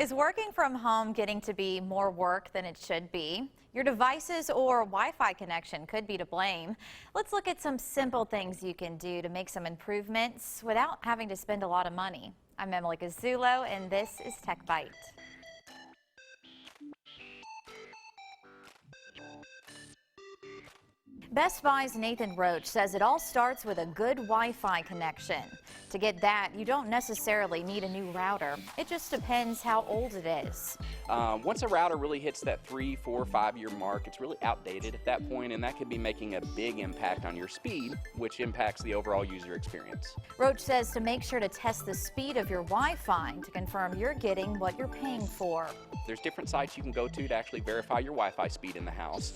Is working from home getting to be more work than it should be? Your devices or Wi-Fi connection could be to blame. Let's look at some simple things you can do to make some improvements without having to spend a lot of money. I'm Emily Gazzulo, and this is TechByte. Best Buy's Nathan Roach says it all starts with a good Wi-Fi connection. To get that, you don't necessarily need a new router. It just depends how old it is. Once a router really hits that 3, 4, 5-year mark, it's really outdated at that point, and that could be making a big impact on your speed, which impacts the overall user experience. Roach says to make sure to test the speed of your Wi-Fi to confirm you're getting what you're paying for. There's different sites you can go to actually verify your Wi-Fi speed in the house.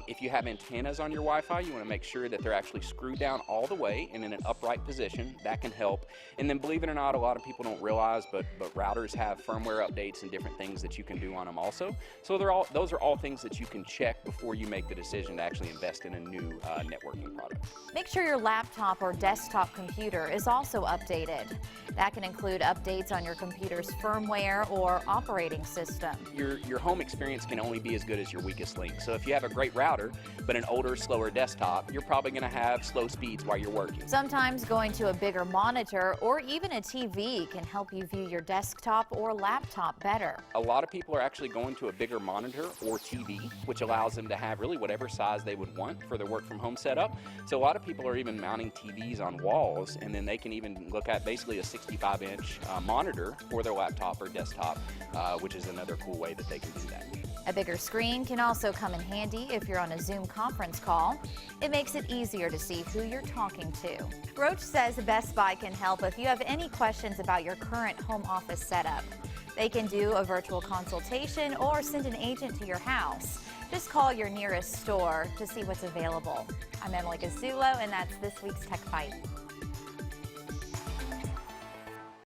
If you have antennas on your Wi-Fi, you want to make sure that they're actually screwed down all the way and in an upright position. That can help. And then, believe it or not, a lot of people don't realize, but routers have firmware updates and different things that you can do on them also. So those are all things that you can check before you make the decision to actually invest in a new networking product. Make sure your laptop or desktop computer is also updated. That can include updates on your computer's firmware or operating system. Your home experience can only be as good as your weakest link. So if you have a great router, but an older, slower desktop, you're probably going to have slow speeds while you're working. Sometimes going to a bigger monitor or even a TV can help you view your desktop or laptop better. A lot of people are actually going to a bigger monitor or TV, which allows them to have really whatever size they would want for their work from home setup. So a lot of people are even mounting TVs on walls, and then they can even look at basically a 65-inch monitor for their laptop or desktop, which is another cool way that they can do that. A bigger screen can also come in handy if you're on a Zoom conference call. It makes it easier to see who you're talking to. Roach says Best Buy can help if you have any questions about your current home office setup. They can do a virtual consultation or send an agent to your house. Just call your nearest store to see what's available. I'm Emily Gazzulo, and that's this week's TechByte.